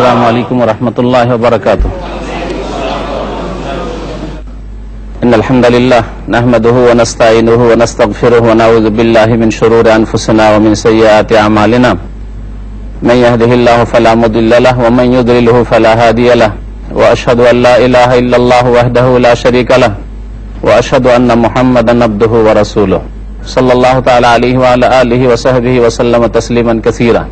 আসসালামু আলাইকুম ওয়া রাহমাতুল্লাহি ওয়া বারাকাতুহু। ইন্নাল হামদালিল্লাহ নাহমাদুহু ওয়া নাস্তাঈনুহু ওয়া নাস্তাগফিরুহু ওয়া নাউযু বিল্লাহি মিন শুরুরি আনফুসিনা ওয়া মিন সাইয়্যাতি আমালিনা। মান ইয়াহদিহিল্লাহু ফালা মুদিল্লা লাহু ওয়া মান ইউদ্লিলহু ফালা হাদিয়া লাহু। ওয়া আশহাদু আল লা ইলাহা ইল্লাল্লাহু ওয়াহদাহু লা শারীকা লাহু ওয়া আশহাদু আন্না মুহাম্মাদান আবদুহু ওয়া রাসূলুহু সাল্লাল্লাহু তাআলা আলাইহি ওয়া আলা আলিহি ওয়া সাহবিহি ওয়া সাল্লামা তাসলিমান কাসীরা।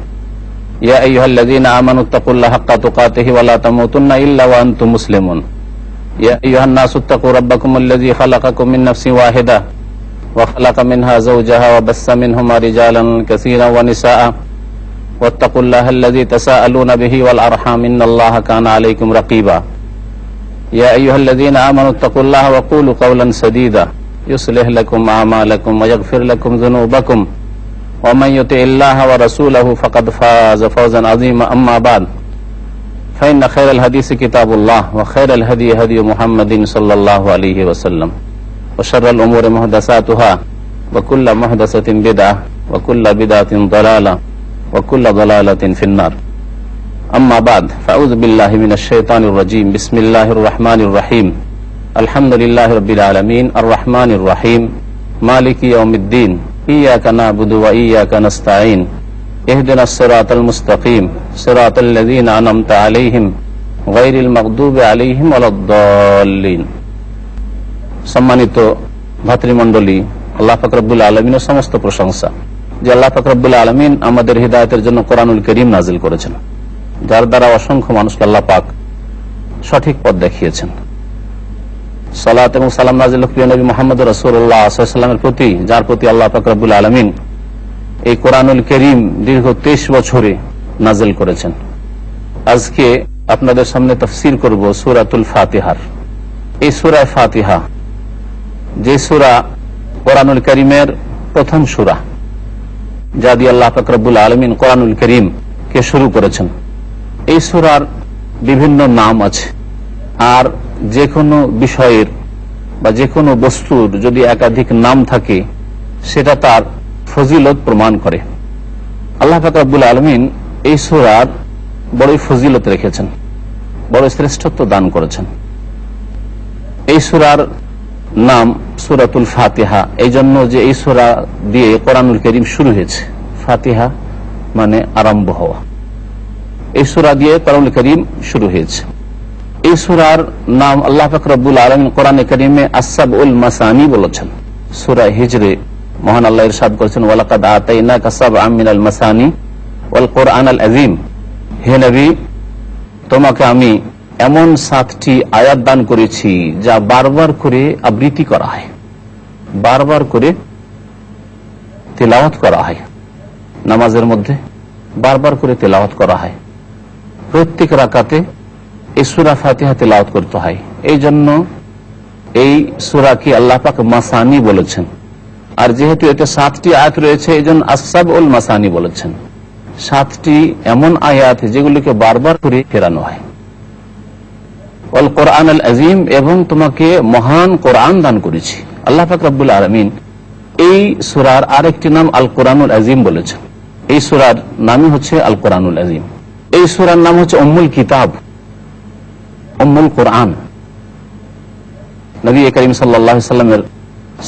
يا أيها الذين آمنوا اتقوا الله حق تقاته ولا تموتن إلا وأنتم مسلمون. يا أيها الناس اتقوا ربكم الذي خلقكم من نفس واحدة وخلق منها زوجها وبث منهما رجالا كثيرا ونساء واتقوا الله الذي تساءلون به والأرحام إن الله كان عليكم رقيبا. يا أيها الذين آمنوا اتقوا الله وقولوا قولا سديدا يصلح لكم أعمالكم ويغفر لكم ذنوبكم ومن يطع الله ورسوله فقد فاز فوزا عظيما. أما بعد فإن خير الحديث كتاب الله وخير الهدي هدي محمد صلى الله عليه وسلم وشر الأمور محدثاتها وكل محدثة بدعة وكل بدعة ضلالة وكل ضلالة في النار. أما بعد فأعوذ بالله من الشيطان الرجيم. بسم الله الرحمن الرحيم. الحمد لله رب العالمين الرحمن الرحيم مالك يوم الدين إياك نعبد وإياك نستعين اهدنا الصراط المستقيم صراط الذين أنعمت عليهم غير المغضوب عليهم ولا الضالين. সম্মানিত ভাতৃমণ্ডলী, আল্লাহ পাক রব্বুল আলামিনের সমস্ত প্রশংসা যে আল্লাহ পাক রব্বুল আলামিন আমাদের হিদায়াতের জন্য কোরআনুল কারীম নাযিল করেছেন, যার দ্বারা অসংখ্য মানুষকে আল্লাহ পাক সঠিক পথ দেখিয়েছেন। সালাত এবং সালাম নাযিল প্রিয় নবী মুহাম্মদ রাসূলুল্লাহ সাল্লাল্লাহু আলাইহি ওয়াসাল্লামের প্রতি, যার প্রতি আল্লাহ পাক রব্বুল আলামিন এই কোরআনুল কারীম দীর্ঘ 23 বছরে নাযিল করেছেন। আজকে আপনাদের সামনে তাফসীর করব সূরাতুল ফাতিহার। এই সূরা ফাতিহা যে সূরা কোরআনুল কারীমের প্রথম সূরা, যা দিয়ে আল্লাহ পাক রব্বুল আলামিন কোরআনুল কারীম কে শুরু করেছেন। এই সূরার বিভিন্ন নাম আছে, আর যে কোনো বিষয়ের বা যে কোনো বস্তুর যদি একাধিক নাম থাকে সেটা তার ফজিলত প্রমাণ করে। আল্লাহ পাক রব্বুল আলামিন এই সূরার বড়ই ফজিলত রেখেছেন, বড় শ্রেষ্ঠত্ব দান করেছেন। এই সূরার নাম সূরাতুল ফাতিহা এই জন্য যে এই সূরা দিয়ে কোরআনুল কারীম শুরু হয়েছে। ফাতিহা মানে আরম্ভ হওয়া। এই সূরা দিয়ে কোরআনুল কারীম শুরু হয়েছে। এই সূরার নাম আল্লাহ পাক রব্বুল আলামিন কোরআনে কারীমে আস-সাবউল মাসানি বলেছেন। সূরা হিজরে মহান আল্লাহ ইরশাদ করেছেন, ওয়ালাকাদ আতাইনাকা সাবআম মিনাল মাসানি ওয়াল কুরআনাল আযীম। হে নবী, তোমাকে আমি এমন 7টি আয়াত দান করেছি যা বারবার করে আবৃত্তি করা হয়, বারবার করে তিলাওয়াত করা হয়। নামাজের মধ্যে বারবার করে তিলাওয়াত করা হয়। প্রত্যেক রাকাতে এই সূরা ফাতিহা তিলাওয়াত করতে হয়। এই জন্য এই সূরাকে আল্লাহ পাক মাসানি বলেছেন। আর যেহেতু এটা 7টি আয়াত রয়েছে, এই জন্য আস-সাবউল মাসানি বলেছেন। 7টি এমন আয়াত যেগুলিকে বারবার করে ফেরানো হয়। ওয়াল কুরআনাল আযীম, এবং তোমাকে মহান কোরআন দান করেছি। আল্লাহ পাক রব্বুল আলামিন এই সূরার আরেকটি নাম আল কুরআনুল আযীম বলেছেন। এই সূরার নামই হচ্ছে আল কুরআনুল আযীম। এই সূরার নাম হচ্ছে উম্মুল কিতাব, উম্মুল কোরআন। নবী করিম সাল্লাল্লাহু আলাইহি ওয়াসাল্লামের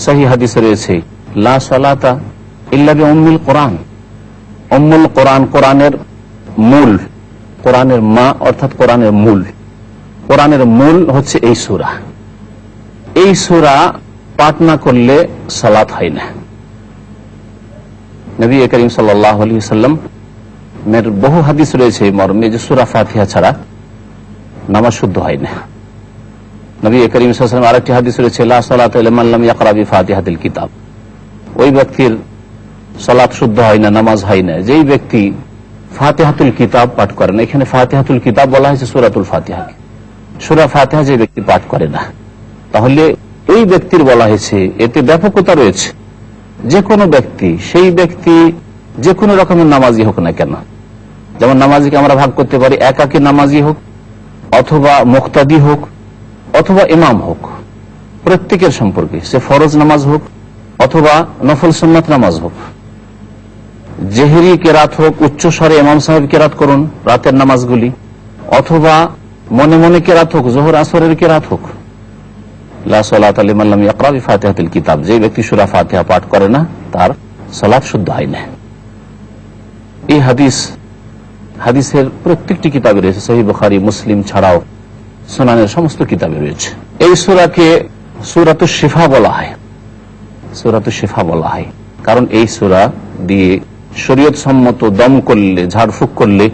সহিহ হাদিসে রয়েছে, লা সালাতা ইল্লা বিউম্মিল কোরআন। উম্মুল কোরআন, কোরআনের মূল, কোরআনের মা অর্থাৎ কোরআনের মূল। কোরআনের মূল হচ্ছে এই সূরা। এই সূরা পাঠ না করলে সালাত হয় না। নবী করিম সাল্লাল্লাহু আলাইহি ওয়াসাল্লাম এর বহু হাদিস রয়েছে এই মর্মে যে সূরা ফাতিহা ছাড়া নামাজ শুদ্ধ হয় না। নবী করিম সাল্লাল্লাহু আলাইহি ওয়াসাল্লাম আরেকটি হাদিস রয়েছে, লা সালাতা লিমান লাম ইয়াকরা বিফাতিহাতিল কিতাব। ওই ব্যক্তির সালাত শুদ্ধ হয় না, নামাজ হয় না, যেই ব্যক্তি ফাতিহাতুল কিতাব পাঠ করে না। এখানে ফাতিহাতুল কিতাব বলা হয়েছে সূরাতুল ফাতিহাকে। সূরা ফাতিহা যে ব্যক্তি পাঠ করে না, তাহলে ওই ব্যক্তির বলা হয়েছে, এতে ব্যাপকতা রয়েছে। যে কোনো ব্যক্তি, সেই ব্যক্তি যে কোনো রকমের নামাজি হোক না কেন, যেমন নামাজিকে আমরা ভাগ করতে পারি, একাকী নামাজি হোক অথবা মুক্তাদি হোক অথবা ইমাম হোক, প্রত্যেকের সম্পর্কে সে ফরজ নামাজ হোক অথবা নফল সুন্নাত নামাজ হোক, জেহেরি কেরাত হোক, উচ্চ স্বরে ইমাম সাহেব কেরাত করুন রাতের নামাজগুলি, অথবা মনে মনে কেরাত হোক, জোহর আসরের কেরাত হোক। লা সালাতা লিমান লাম ইয়াকরা বিফাতিহাতিল কিতাব, যে ব্যক্তি সূরা ফাতিহা পাঠ করে না তার সালাত শুদ্ধ হয় না। এই হাদিসের প্রত্যেকটি কিতাবে রয়েছে, সহিহ বুখারী, মুসলিম ছাড়াও সুনানের সমস্ত কিতাবে রয়েছে। এই সূরাকে সূরাতুশ শিফা বলা হয়, সূরাতুশ শিফা বলা হয়, কারণ এই সূরা দিয়ে শরীয়ত সম্মত দম করলে, ঝাড়ফুঁক করলে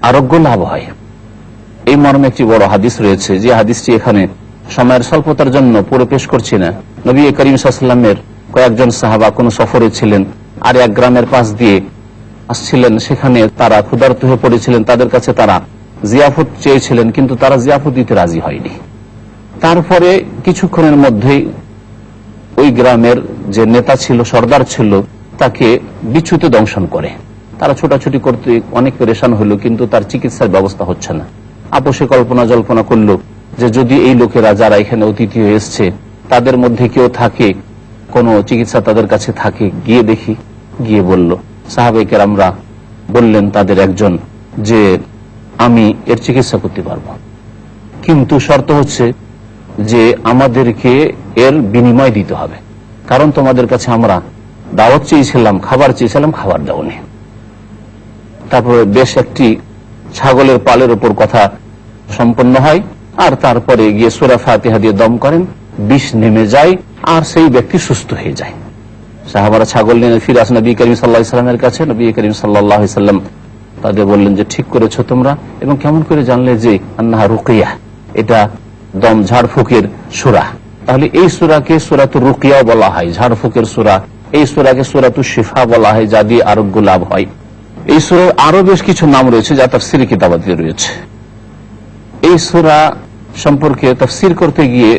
আরোগ্য লাভ হয়। এই মর্মে একটি বড় হাদিস রয়েছে, যে হাদিসটি এখানে সময়ের স্বল্পতার জন্য পুরো পেশ করছি না। নবী করিম সাল্লাল্লাহু আলাইহি ওয়াসাল্লামের কয়েকজন সাহাবা কোন সফরে ছিলেন, আর এক গ্রামের পাশ দিয়ে আসছিলেন, সেখানে তারা ক্ষুধার্ত হয়ে পড়েছিলেন, তাদের কাছে তারা জিয়াফত চেয়েছিলেন, কিন্তু তারা জিয়াফত দিতে রাজি হয়নি। তারপরে কিছুক্ষণের মধ্যেই ওই গ্রামের যে নেতা ছিল, সর্দার ছিল, তাকে বিচ্যুত দংশন করে। তারা ছোটাছুটি করতে অনেক পেরেশান হলো, কিন্তু তার চিকিৎসার ব্যবস্থা হচ্ছে না। আপোষে কল্পনা জল্পনা করলো যে যদি এই লোকেরা যারা এখানে অতিথি হয়ে এসছে তাদের মধ্যে কেউ থাকে, কোনো চিকিৎসা তাদের কাছে থাকে, গিয়ে দেখি। গিয়ে বলল, সাহাবায়ে কেরামরা বললেন তাদের একজন যে আমি এর চিকিৎসা করতে পারবো, কিন্তু শর্ত হচ্ছে যে আমাদেরকে এর বিনিময় দিতে হবে, কারণ তোমাদের কাছে আমরা দাওয়াত চেয়েছিলাম, খাবার চেয়েছিলাম, খাবার দাওনি। তারপরে বেশ একটি ছাগলের পালের উপর কথা সম্পন্ন হয়, আর তারপরে গিয়ে সূরা ফাতিহা দিয়ে দম করেন, বিষ নেমে যায়, আর সেই ব্যক্তি সুস্থ হয়ে যায়। সাহাবারা ছাগল নিয়ে ফিরে আসেন নবী করিম সাল্লাল্লাহু আলাইহি ওয়াসাল্লামের কাছে। নবী করিম সাল্লাল্লাহু আলাইহি ওয়াসাল্লাম তাদের বললেন যে ঠিক করেছো তোমরা, এবং কেমন করে জানলে যে আন্নাহা রুকিয়া, এটা দম ঝাড়ফুঁকের সূরা? তাহলে এই সূরাকে সূরাতুর রুকিয়া বলা হয়, ঝাড়ফুঁকের সূরা। এই সূরাকে সূরাতুশ শিফা বলা হয়, যা দিয়ে আরোগ্য লাভ হয়। এই সূরার আরো বেশ কিছু নাম রয়েছে, যা তাফসীর কিতাবাতে রয়েছে। এই সূরা সম্পর্কে তাফসীর করতে গিয়ে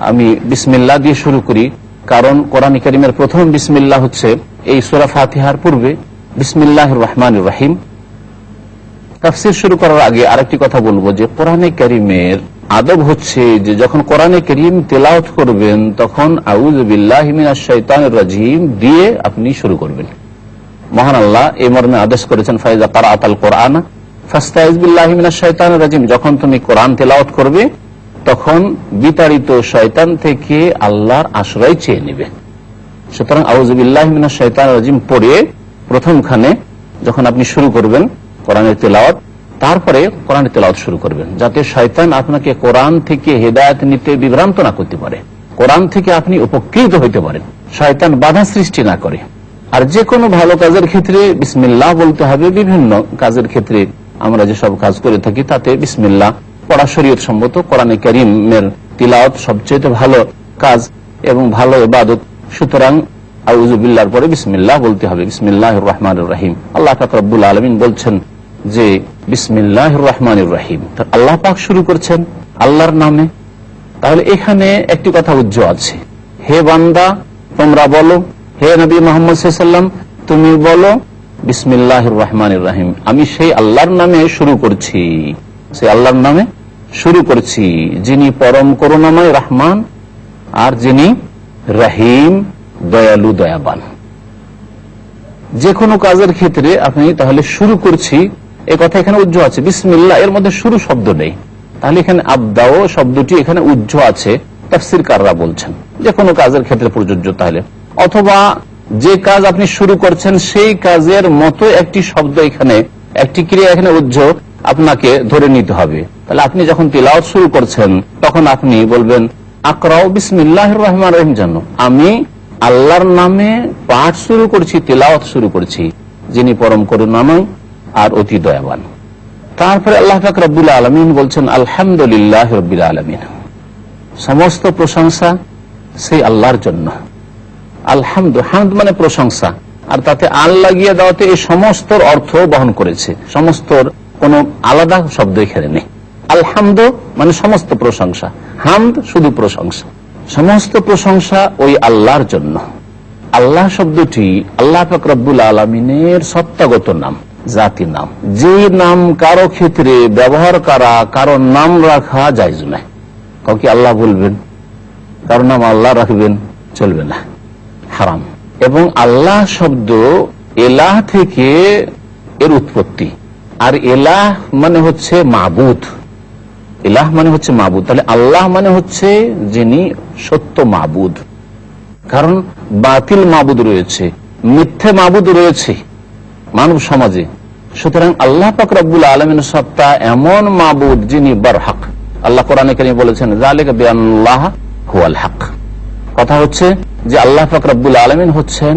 আমি বিসমিল্লাহ দিয়ে শুরু করি, কারণ কোরআন কারীমের প্রথম বিসমিল্লাহ হচ্ছে এই সূরা ফাতিহার পূর্বে বিসমিল্লাহির রহমানির রহিম। তাফসীর শুরু করার আগে আরেকটি কথা বলবো যে কোরআন কারীমের আদব হচ্ছে যে যখন কোরআন কারীম তেলাওয়াত করবেন তখন আউযু বিল্লাহি মিনাশ শাইতানির রাজিম দিয়ে আপনি শুরু করবেন। মহান আল্লাহ এই মর্মে আদেশ করেছেন, ফাইজা কারাআতাল কোরআন ফাস্তাইজ বিল্লাহি মিনাশ শাইতানির রাজিম, যখন তুমি কোরআন তেলাওয়াত করবে তখন বিতাড়িত শয়তান থেকে আল্লাহর আশ্রয় চেয়ে নেবে। সুতরাং আউযু বিল্লাহি মিনাশ শাইতানির রাজিম পড়ে প্রথমখানে যখন আপনি শুরু করবেন কোরআনের তেলাওয়াত, তারপরে কোরআনের তেলাওয়াত শুরু করবেন, যাতে শয়তান আপনাকে কোরআন থেকে হেদায়েত নিতে বিভ্রান্ত না করতে পারে, কোরআন থেকে আপনি উপকৃত হইতে পারেন, শয়তান বাধা সৃষ্টি না করে। আর যে কোনো ভালো কাজের ক্ষেত্রে বিসমিল্লাহ বলতে হবে। বিভিন্ন কাজের ক্ষেত্রে আমরা যেসব কাজ করে থাকি তাতে বিসমিল্লাহ পড়া শরীয়ত সম্মত। কোরআনে কারীমের তিলাওয়াত সবচেয়ে ভালো কাজ এবং ভালো ইবাদত, সুতরাং আউযু বিল্লাহর পরে বিসমিল্লাহ বলতে হবে। বিসমিল্লাহির রহমানির রহিম। আল্লাহ পাক রব্বুল আলামিন বলছেন যে বিসমিল্লাহির রহমানির রহিম, আল্লাহ পাক শুরু করছেন আল্লাহর নামে। তাহলে এখানে একটি কথা উজ্জ্বল আছে, হে বান্দা তোমরা বলো, হে নবী মুহাম্মদ সাল্লাল্লাহু আলাইহি ওয়াসাল্লাম তুমি বলো বিসমিল্লাহির রহমানির রহিম, আমি সেই আল্লাহর নামে শুরু করছি, সেই আল্লাহর নামে শুরু করছি যিনি পরম করুণাময় রহমান আর যিনি রহিম দয়ালু দয়াবান। যে কোনো কাজের ক্ষেত্রে আপনি তাহলে শুরু করছি এ কথা এখানে উজ্জ্বল আছে, বিসমিল্লাহ এর মধ্যে শুরু শব্দ নেই, তাহলে এখানে আবদাও শব্দটি এখানে উজ্জ্বল আছে, তাফসীরকাররা বলছেন। যে কোনো কাজের ক্ষেত্রে প্রযোজ্য। তাহলে অথবা যে কাজ আপনি শুরু করছেন সেই কাজের মতো একটি শব্দ এখানে, একটি ক্রিয়া এখানে উজ্জ্বল আপনাকে ধরে নিতে হবে। তাহলে আপনি যখন তিলাওয়াত শুরু করছেন তখন আপনি বলবেন আকরাউ বিসমিল্লাহির রহমানির রহিম, জানো আমি আল্লাহর নামে পাঠ শুরু করছি, তিলাওয়াত শুরু করছি, যিনি পরম করুণাময় আর অতি দয়াবান। তারপরে আল্লাহ পাক রব্বুল আলামিন বলছেন আলহামদুলিল্লাহি রাব্বিল আলামিন, সমস্ত প্রশংসা সেই আল্লাহর জন্য। আলহামদু, হামদ মানে প্রশংসা, আর তাতে আল লাগিয়ে দেওয়াতে এই সমস্ত অর্থ বহন করেছে, সমস্তর কোন আলাদা শব্দ এখানে নেই। আলহামদু মানে সমস্ত প্রশংসা, হামদ শুধু প্রশংসা, সমস্ত প্রশংসা ওই আল্লাহর জন্য। আল্লাহ শব্দটি আল্লাহ পাক রব্বুল আলামিনের সত্তাগত নাম, জাতি নাম, যে নাম কারো ক্ষেত্রে ব্যবহার করা, কারো নাম রাখা জায়েজ নয়। কাউকে আল্লাহ বলবেন, কারো নাম আল্লাহ রাখবেন চলবে না, হারাম। এবং আল্লাহ শব্দ এলাহ থেকে এর উৎপত্তি, আর এলাহ মানে হচ্ছে মাবুদ, ইলাহ মানে হচ্ছে মাবুদ, তাহলে আল্লাহ মানে হচ্ছে যিনি সত্য মাবুদ। কারণ বাতিল মাবুদ রয়েছে, মিথ্যে মাবুদ রয়েছে মানব সমাজে। সুতরাং আল্লাহ পাক রব্বুল আলামিনের সত্তা এমন মাবুদ যিনি বরহক। আল্লাহ কোরআনে কারীমে বলেছেন যালিকা বিআন্নাল্লাহ হুয়াল হক। কথা হচ্ছে যে আল্লাহ পাক রব্বুল আলামিন হচ্ছেন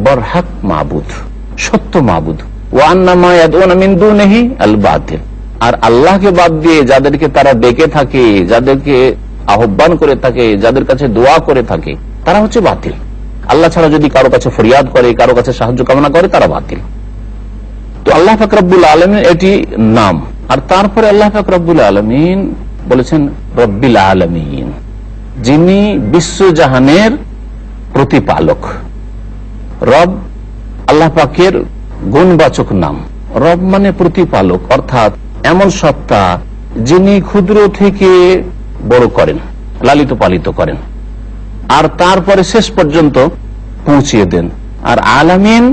বরহক মাবুদ, সত্য মাবুদ। ওয়া আন্না মা ইয়াদউনা মিন দুনিহি আল বাতিল। আর আল্লাহকে বাদ দিয়ে যাদেরকে তারা ডেকে থাকে, যাদেরকে আহ্বান করে থাকে, যাদের কাছে দোয়া করে থাকে, তারা হচ্ছে বাতিল। আল্লাহ ছাড়া যদি কারো কাছে ফরিয়াদ করে, কারো কাছে সাহায্য কামনা করে, তারা বাতিল। তো আল্লাহ পাক রব্বুল আলামিন এটি নাম। আর তারপরে আল্লাহ পাক রব্বুল আলামিন বলেছেন রব্বিল আলামিন, যিনি বিশ্বজাহানের প্রতিপালক। রব আল্লাহ পাকের গুণবাচক নাম। রব মানে প্রতিপালক, অর্থাৎ এমন সত্তা যিনি ক্ষুদ্র থেকে বড় করেন, লালিত পালিত করেন, আর তারপরে শেষ পর্যন্ত পৌঁছিয়ে দেন। আর আলামিন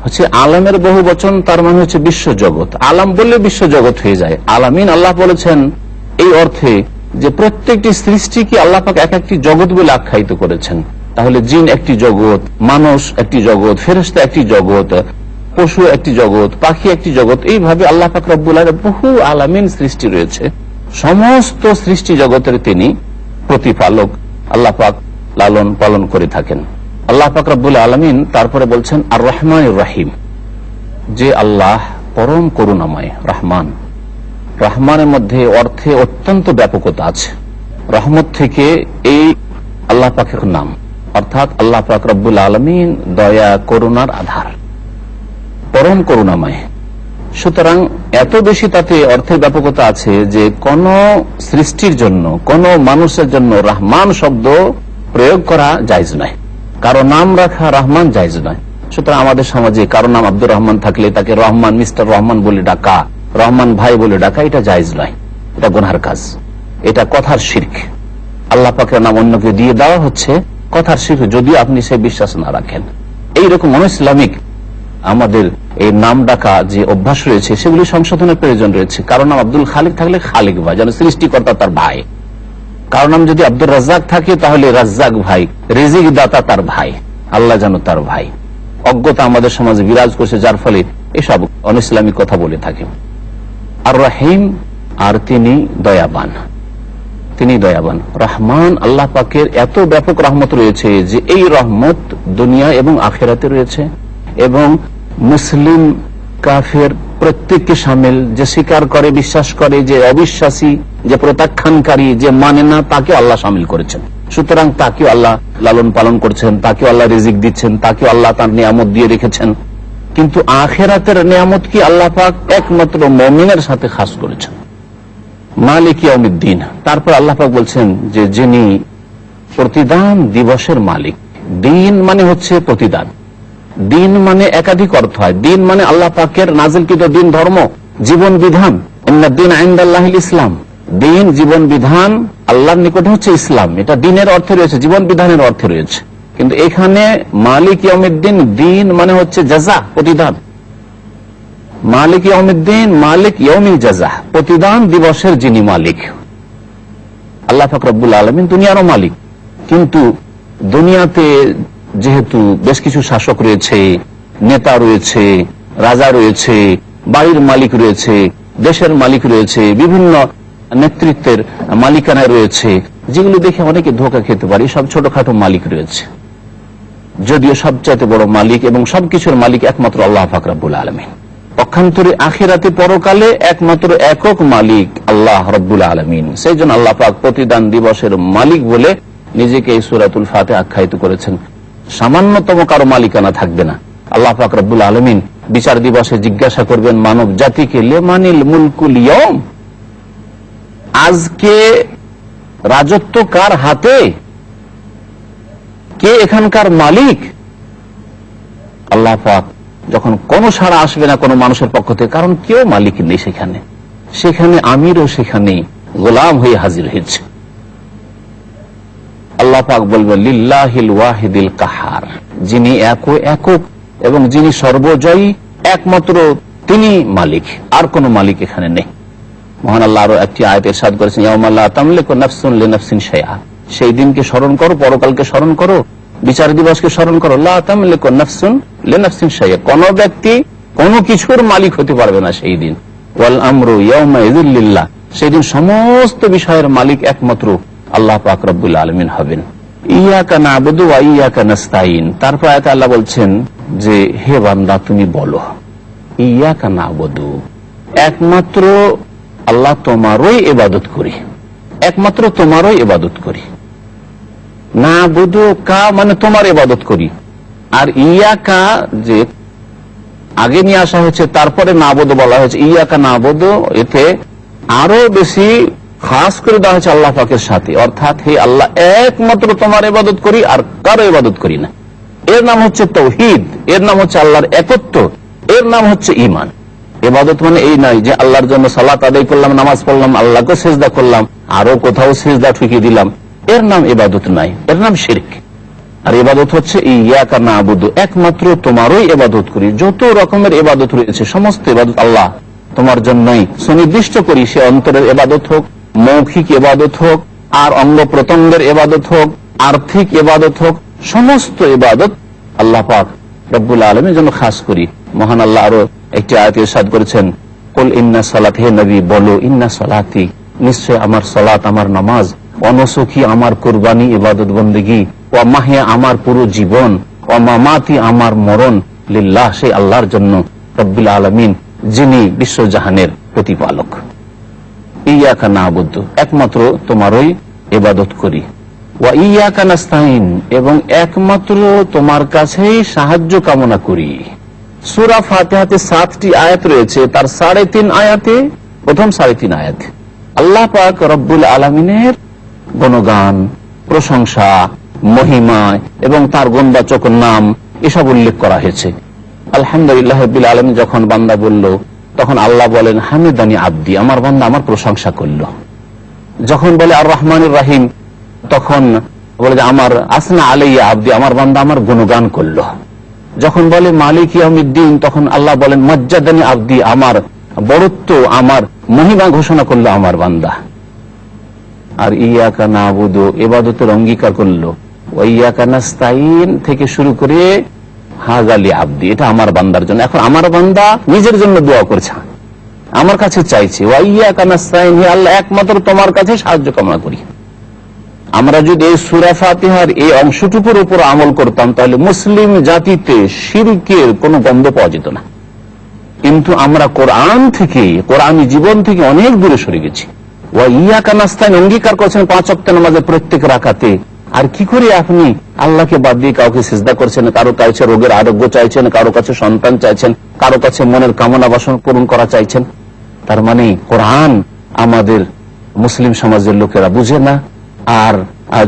হচ্ছে আলামের বহু বচন, তার মানে হচ্ছে বিশ্বজগৎ। আলাম বললে বিশ্বজগৎ হয়ে যায়। আলামিন আল্লাহ বলেছেন এই অর্থে যে প্রত্যেকটি সৃষ্টিকে আল্লাহ পাক এক একটি জগৎ বলে আখ্যায়িত করেছেন। তাহলে জিন একটি জগৎ, মানুষ একটি জগৎ, ফেরেশতা একটি জগৎ, পশু একটি জগৎ, পাখি একটি জগৎ। এইভাবে আল্লাহ পাক রব্বুল আলামিন বহু আলামিন সৃষ্টি রয়েছে। সমস্ত সৃষ্টি জগতের তিনি প্রতিপালক, আল্লাহ পাক লালন পালন করে থাকেন। আল্লাহ পাক রব্বুল আলামিন তারপরে বলছেন আর রহমানির রহিম, যে আল্লাহ পরম করুণাময়। রহমান, রহমানের মধ্যে অর্থে অত্যন্ত ব্যাপকতা আছে। রহমত থেকে এই আল্লাহ পাকের নাম, অর্থাৎ আল্লাহ পাক রব্বুল আলামিন দয়া করুণার আধার, পরম করুণাময়। সুতরাং এত বেশি তাতে অর্থের ব্যাপকতা আছে যে কোন সৃষ্টির জন্য, কোন মানুষের জন্য রহমান শব্দ প্রয়োগ করা জায়েজ নয়, কারো নাম রাখা রহমান জায়েজ নয়। সুতরাং আমাদের সমাজে কারো নাম আব্দুর রহমান থাকলে তাকে রহমান, মিস্টার রহমান বলে ডাকা, রহমান ভাই বলে ডাকা, এটা জায়েজ নয়, এটা গুনাহর কাজ, এটা কথার শিরক। আল্লাহ পাকের নাম অন্যকে দিয়ে দেওয়া হচ্ছে কথার শিরক, যদিও আপনি সে বিশ্বাস না রাখেন। এইরকম ইসলামিক আমাদের এই নাম ডাকা যে অভ্যাস রয়েছে, সেগুলি সংশোধনের প্রয়োজন রয়েছে। কারণ নাম আব্দুল খালিক থাকলে খালিক ভাই, যেন সৃষ্টিকর্তা তার ভাই। কারণ নাম যদি আব্দুর রাজ্জাক থাকে তাহলে রাজ্জাক ভাই, রিজিক দাতা তার ভাই, আল্লাহ যেন তার ভাই। অজ্ঞতা আমাদের সমাজে বিরাজ করছে, যার ফলে এসব অনইসলামিক কথা বলে থাকে। আর রহিম, আর তিনি দয়াবান, তিনি দয়াবান। রহমান, আল্লাহ পাকের এত ব্যাপক রহমত রয়েছে যে এই রহমত দুনিয়া এবং আখিরাতে রয়েছে, এবং মুসলিম কাফের প্রত্যেককে সামিল, যে স্বীকার করে, বিশ্বাস করে, যে অবিশ্বাসী, যে প্রত্যাখ্যানকারী, যে মানে না, তাকে আল্লাহ সামিল করেছেন। সুতরাং তাকে আল্লাহ লালন পালন করছেন, তাকে আল্লাহ রিজিক দিচ্ছেন, তাকে আল্লাহ তার নিয়ামত দিয়ে রেখেছেন। কিন্তু আখিরাতের নিয়ামত কি আল্লাহ পাক একমাত্র মুমিনের সাথে খাস করেছেন। মালিক ইয়াউমিদ্দিন, তারপর আল্লাহ পাক বলছেন যে যিনি প্রতিদান দিবসের মালিক। দিন মানে হচ্ছে প্রতিদান, দিন মানে একাধিক অর্থ হয়। দিন মানে আল্লাহ পাকের নাজিলকৃত দিন, ধর্ম, জীবন বিধান। ইন্নাদ-দীন ইনদাল্লাহিল ইসলাম, দিন, জীবন বিধান আল্লাহর নিকটে হচ্ছে ইসলাম। এটা দিনের অর্থে রয়েছে, জীবন বিধানের অর্থে রয়েছে। কিন্তু এখানে মালিক ইয়াউমিদ্দিন, দিন মানে হচ্ছে জাযা, প্রতিদান। মালিক ইয়াউমিদ্দিন, মালিক ইয়াউমিল জাযা, প্রতিদান দিবসের যিনি মালিক। আল্লাহ পাক রব্বুল আলামিন দুনিয়ারও মালিক, কিন্তু দুনিয়াতে যেহেতু বেশ কিছু শাসক রয়েছে, নেতা রয়েছে, রাজা রয়েছে, বাড়ির মালিক রয়েছে, দেশের মালিক রয়েছে, বিভিন্ন নেতৃত্বের মালিকানায় রয়েছে, যেগুলো দেখে অনেকে ধোঁকা খেতে পারে। সব ছোটখাটো মালিক রয়েছে, যদিও সবচাইতে বড় মালিক এবং সবকিছুর মালিক একমাত্র আল্লাহ পাক রব্বুল আলামিন। পক্ষান্তরে আখিরাতে পরকালে একমাত্র একক মালিক আল্লাহ রব্বুল আলামিন। সেই জন্য আল্লাহ পাক প্রতিদান দিবসের মালিক বলে নিজেকে এই সূরাতুল ফাতিহা আখ্যায়িত করেছেন। সামান্যতম কারো মালিকানা থাকবে না। আল্লাহ পাক রব্বুল আলামিন বিচার দিবসে জিজ্ঞাসা করবেন মানব জাতিকে, লিমানিল মুলকুল ইয়াউম, আজকে রাজত্ব কার হাতে, কে এখানকার মালিক? আল্লাহ পাক যখন কোনো সাড়া আসবে না কোনো মানুষের পক্ষ থেকে, কারণ কেউ মালিক নেই সেখানে, সেখানে আমিরও সেখানে গোলাম হয়ে হাজির হয়েছে। আল্লাহ পাক বলবেন লিল্লাহিল ওয়াহিদিল কাহার, যিনি একক এবং যিনি সর্বজয়ী, একমাত্র তিনি মালিক, আর কোন মালিক এখানে নেই। মহান আল্লাহ আরো একটি আয়াতে ইরশাদ করেছেন, ইয়াউমা লা তামলিকু নাফসুন লিনাফসিন শাইআ, সেই দিনকে স্মরণ করো, পরকালকে স্মরণ করো, বিচার দিবসকে স্মরণ করো। লা তামলিকু নাফসুন লিনাফসিন শাইআ, কোন ব্যক্তি কোনো কিছুর মালিক হতে পারবে না সেই দিন। ওয়াল আমরু ইয়াউমাইযিন লিল্লাহ, সেই দিন সমস্ত বিষয়ের মালিক একমাত্র আল্লাহ পাক রব্বুল আলামিন হবেন। ইয়াকা না'বুদু ওয়া ইয়াকা নাস্তাইন, তারপর আয়াতে আল্লাহ বলছেন যে হে বান্দা তুমি বলো ইয়াকা না'বুদু, একমাত্র আল্লাহ তোমারই ইবাদত করি, একমাত্র তোমারই ইবাদত করি। না'বুদু কা মানে তোমার ইবাদত করি, আর ইয়াকা যে আগে নিয়ে আসা হয়েছে তারপরে না'বুদু বলা হয়েছে, ইয়াকা না'বুদু এতে আরো বেশি খাস করে দেওয়া হয়েছে আল্লাহ পাকের সাথে, অর্থাৎ হে আল্লাহ একমাত্র তোমার ইবাদত করি আর কারো ইবাদত করি না। এর নাম হচ্ছে তাওহীদ, এর নাম হচ্ছে আল্লাহর একত্ব, এর নাম হচ্ছে ঈমান। ইবাদত মানে এই নয় যে আল্লাহর জন্য সালাত আদায় করলাম, নামাজ পড়লাম, আল্লাহকে সিজদা করলাম, আরো কোথাও সিজদা ঠুকিয়ে দিলাম, এর নাম ইবাদত নাই, এর নাম শিরক। আর ইবাদত হচ্ছে ইয়াকা না'বুদু, একমাত্র তোমারই ইবাদত করি। যত রকমের ইবাদত রয়েছে সমস্ত ইবাদত আল্লাহ তোমার জন্যই সুনির্দিষ্ট করি, সে অন্তরের ইবাদত হোক, মৌখিক ইবাদত হোক, আর অঙ্গ প্রত্যঙ্গের ইবাদত হোক, আর্থিক ইবাদত হোক, সমস্ত ইবাদত আল্লাহ পাক রব্বুল আলামিনের জন্য খাস করি। মহান আল্লাহ আরো একটি আয়াতে ইরশাদ করেছেন, কুল ইন্না সালাতি, হে নবী বলো, ইন্না সালাতি নিশ্চয় আমার সালাত, আমার নামাজ, অনুসুখী আমার কুরবানি ইবাদত বন্দেগী, ওয়া মাহিয়া আমার পুরো জীবন, ওয়া মামাতি আমার মরণ, লিল্লাহ সেই আল্লাহর জন্য, রব্বুল আলামিন যিনি বিশ্বজাহানের প্রতিপালক। ইয়াকা না'বুদু, একমাত্র তোমারই ইবাদত করি, ওয়া ইয়াকা নাস্তাইন, এবং একমাত্র তোমার কাছেই সাহায্য কামনা করি। সূরা ফাতিহাতে 7টি আয়াত রয়েছে, তার 3.5 আয়াতে, প্রথম 3.5 আয়াতে আল্লাহ পাক রব্বুল আলামিনের গুণগান, প্রশংসা, মহিমা এবং তার গুণবাচক নাম এসব উল্লেখ করা হয়েছে। আলহামদুলিল্লাহ রাব্বিল আলামিন যখন বান্দা বলল, তখন আল্লাহ বলেন হামিদানি আব্দি, আমার বান্দা আমার প্রশংসা করল। যখন বলে আর রহমানুর রাহিম, তখন বলে যে আমার আসনা আলাইয়া আব্দি, আমার বান্দা আমার গুণগান করল। যখন বলে মালিক ইয়াউমিদ্দিন, তখন আল্লাহ বলেন মজ্জাদানি আব্দি, আমার বড়ত্ব, আমার মহিমা ঘোষণা করলো আমার বান্দা। আর ইয়াকা না'বুদু ইবাদতের অঙ্গীকার করলো, ওয়া ইয়াকা নাস্তাইন থেকে শুরু করে হাযালি আব্দি, এটা আমার বান্দার জন্য। এখন আমার বান্দা নিজের জন্য দোয়া করছে, আমার কাছে চাইছে, ওয়া ইয়াকা নাস্তাইন, হে আল্লাহ একমাত্র তোমার কাছে সাহায্য কামনা করি। আমরা যদি এই সূরা ফাতিহার এই অংশটুকুর উপর আমল করতাম, তাহলে মুসলিম জাতিতে শিরকের কোনো গন্ধ পাওয়া যেত না। কিন্তু আমরা কোরআন থেকে, কোরআনী জীবন থেকে অনেক দূরে সরে গেছি। ওয়া ইয়াকা নাস্তাইন অঙ্গীকার করছেন 5 ওয়াক্ত নামাজের প্রত্যেক রাকাতে। আর কি করে আপনি আল্লাহকে বাদ দিয়ে কাউকে সিজদা করছেন, কারো কাছে রোগের আরোগ্য চাইছেন, কারো কাছে সন্তান চাইছেন, কারো কাছে মনের কামনা বাসনা পূরণ করা চাইছেন? তার মানে কোরআন আমাদের মুসলিম সমাজের লোকেরা বুঝে না, আর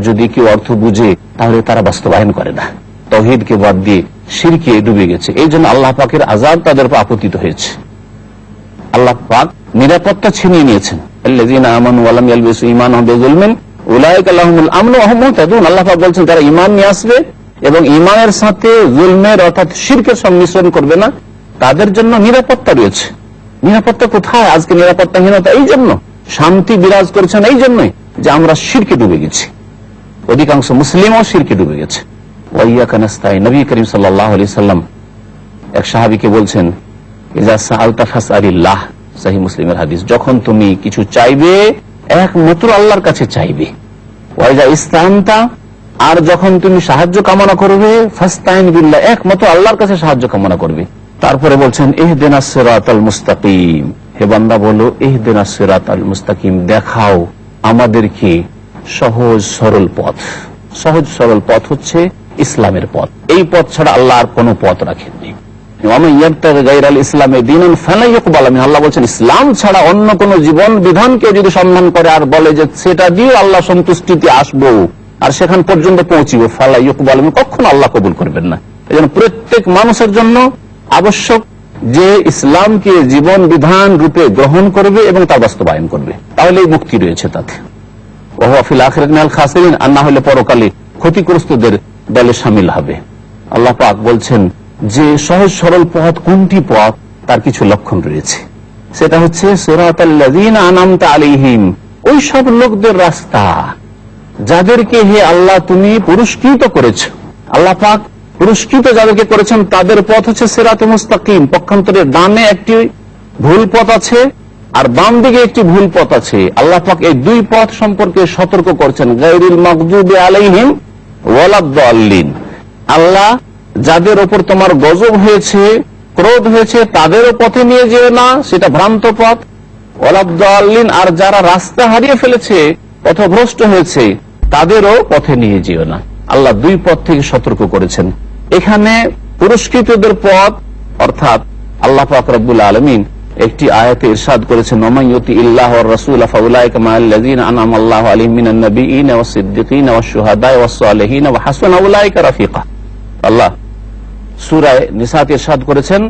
যদি কেউ অর্থ বুঝে তাহলে তারা বাস্তবায়ন করে না, তাওহীদকে বাদ দিয়ে শিরকে ডুবে গেছে। এই জন্য আল্লাহ পাকের আযাব তাদের উপর আপতিত হয়েছে। আল্লাহ পাক নিরাপত্তা ছিনিয়ে নিয়েছেন। আল্লাযীনা আমানু ওয়া লাম ইয়ালবিসু ঈমানাহুম বিযুলমিন উলাইকা লাহুমুল আমনু ওয়া হুম মুহতাদুন। আল্লাহ পাক বলছেন যারা ঈমান নিয়ে আসবে এবং ঈমানের সাথে জুলমের অর্থাৎ শিরকের সংমিশ্রণ করবে না, তাদের জন্য নিরাপত্তা রয়েছে। নিরাপত্তা কোথায়? আজকে নিরাপত্তাহীনতা এই জন্য, শান্তি বিরাজ করছেন এই জন্যই যে আমরা শিরকে ডুবে গেছি। অধিকাংশ মুসলিমও শিরকে ডুবে গেছে। ওয়া ইয়াকা নাস্তাইন, নবী করিম সাল্লাল্লাহু আলাইহি সাল্লাম এক সাহাবীকে বলছেন, ইজা সাআলতা ফাসআলিল্লাহ, সহিহ মুসলিমের হাদিস, যখন তুমি কিছু চাইবে একমাত্র আল্লাহর কাছে চাইবে। ওয়া ইজা ইসতাআনতা, আর যখন তুমি সাহায্য কামনা করবে, ফাস্তাইন বিল্লাহ, একমাত্র আল্লাহর কাছে সাহায্য কামনা করবে। তারপরে বলছেন ইহদিনাস সিরাতাল মুস্তাকিম, হে বান্দা বলো ইহদিনাস সিরাতাল মুস্তাকিম, দেখাও আমাদেরকে সহজ সরল পথ। সহজ সরল পথ হচ্ছে ইসলামের পথ। এই পথ ছাড়া আল্লাহ আর কোনো পথ রাখেননি। আল্লাহ বলছেন ইসলাম ছাড়া অন্য কোন জীবন বিধানকে যদি সম্মান করে আর বলে যে সেটা দিয়ে আল্লাহ সন্তুষ্টিতে আসবো আর সেখান পর্যন্ত পৌঁছিব, ফালা ইউকবাল, কখনো আল্লাহ কবুল করবেন না। এই জন্য প্রত্যেক মানুষের জন্য আবশ্যক যে ইসলামকে জীবন বিধান রূপে গ্রহণ করবে এবং তা বাস্তবায়ন করবে, তাহলে মুক্তি রয়েছে তাতে। ওয়া ফিল আখিরাতি মিনাল খাসিরিন, আর না হলে পরকালে ক্ষতিগ্রস্তদের দলে শামিল হবে। আল্লাহ পাক বলছেন যে সহজ সরল পথ কোনটি পথ, তার কিছু লক্ষণ রয়েছে। সেটা হচ্ছে সিরাতাল্লাযীনা আনআমতা আলাইহিম, ওই সব লোকদের রাস্তা যাদেরকে হে আল্লাহ তুমি পুরস্কৃত করেছো। আল্লাহ পাক পুরস্কৃত যাদেরকে করেছেন তাদের পথ হচ্ছে সিরাতে মুস্তাকিম। পক্ষান্তরে ডানে একটি ভুল পথ আছে আর বাম দিকে একটি ভুল পথ আছে। আল্লাহ পাক এই দুই পথ সম্পর্কে সতর্ক করছেন, গায়রিল মাগদুবি আলাইহিম ওয়ালাদ-দাল্লিন। আল্লাহ যাদের ওপর তোমার গজব হয়েছে, ক্রোধ হয়েছে, তাদেরও পথে নিয়ে যেও না, সেটা ভ্রান্ত পথ। ওয়ালাদ-দাল্লিন, আর যারা রাস্তা হারিয়ে ফেলেছে, পথভ্রষ্ট হয়েছে, তাদেরও পথে নিয়ে যেও না। আল্লাহ দুই পথ থেকে সতর্ক করেছেন। এখানে পুরস্কৃতদের পথ অর্থাৎ আল্লাহ পাক রব্বুল আলামিন একটি আয়াতে ইরশাদ করেছেন, ওমাইয়ুতি ইল্লাহ ওয়ার রাসূল ফাউলাইকা মাআল্লাযীনা আনআমাল্লাহু আলাইহিম মিনান নাবিয়্যিনা ওয়াস সিদ্দীকিনা ওয়াশ শুহাদা'i ওয়াস সালিহিনা ওয়া হাসুনা উলাইকা রাফিকা। আল্লাহ সূরা নিসাতে ইরশাদ করেছেন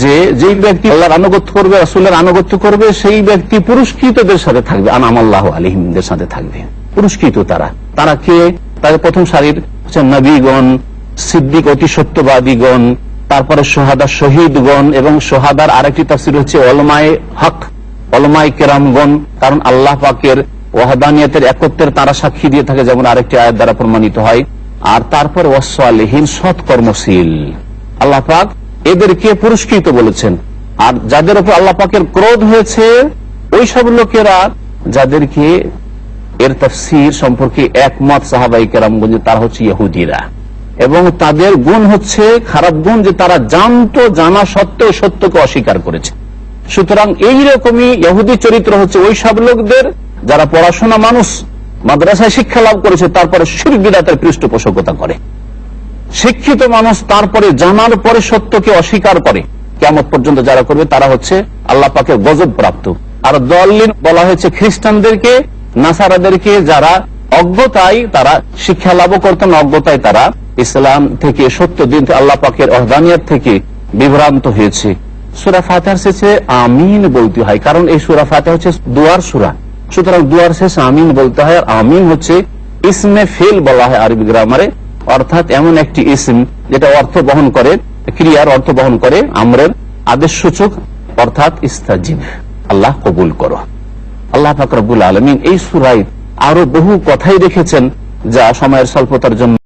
যে যেই ব্যক্তি আল্লাহর আনুগত্য করবে, রাসূলের আনুগত্য করবে, সেই ব্যক্তি পুরস্কৃতদের সাথে থাকবে, আনআমাল্লাহু আলাইহিমদের সাথে থাকবে। পুরস্কৃত তারা কে? তাদের প্রথম সারির হচ্ছে নবীগণ, সিদ্দিক অতি সত্যবাদীগণ, তারপরে সোহাদা শহীদগণ, এবং সোহাদার আরেকটি তাফসীর হচ্ছে ওলামায়ে হক, ওলামায়ে কেরামগণ। কারণ আল্লাহ পাকের ওয়াহদানিয়তের একত্বের তারা সাক্ষী দিয়ে থাকে, যেমন আরেকটি আয়াত দ্বারা প্রমাণিত হয়। আর তারপর ওয়াসসালিহিন, সৎ কর্মশীল। আল্লাহ পাক এদেরকে পুরস্কৃত বলেছেন। আর যাদের উপর আল্লাহ পাকের ক্রোধ হয়েছে, ওই সব লোকেরা যাদেরকে এর তাফসীর সম্পর্কে একমত সাহাবায়ে কেরামগণ, তারা হচ্ছে ইহুদিরা, এবং তাদের গুণ হচ্ছে খারাপ গুণ, যে তারা জানতো, জানা সত্ত্বেও সত্যকে অস্বীকার করেছে। সুতরাং এইরকমই ইহুদি চরিত্র হচ্ছে ওই সব লোকদের যারা পড়াশোনা মানুষ, মাদ্রাসায় শিক্ষা লাভ করেছে, তারপরে শিরক বিদআতের পৃষ্ঠপোষকতা করে। শিক্ষিত মানুষ তারপরে জানার পরে সত্যকে অস্বীকার করে, কিয়ামত পর্যন্ত যারা করবে তারা হচ্ছে আল্লাহ পাকের গজব প্রাপ্ত। আর দাল্লিন বলা হয়েছে খ্রিস্টানদেরকে, নাসারাদেরকে, যারা অজ্ঞতায় তারা শিক্ষা লাভ করতেন, অজ্ঞতায় তারা ইসলাম থেকে, সত্য দিন আল্লাহ পাকের ওয়াহদানিয়ত থেকে বিভ্রান্ত হয়েছে। সূরা ফাতিহার শেষে আমিন বলতে হয়, কারণ এই সূরা ফাতিহা হচ্ছে দুয়ার সূরা। সুতরাং দুয়ার শেষে আমিন বলতে হয়। আর আমিন হচ্ছে ইসমে ফেল বলা হয় আরবি গ্রামারে, অর্থাৎ এমন একটি ইসম যেটা অর্থ বহন করে, ক্রিয়ার অর্থ বহন করে, আমরের আদেশ সূচক, অর্থাৎ ইস্তাজিব, আল্লাহ কবুল করো। আল্লাহ পাক রব্বুল আলামিন এই সূরায় আরো বহু কথাই রেখেছেন, যা সময়ের স্বল্পতার জন্য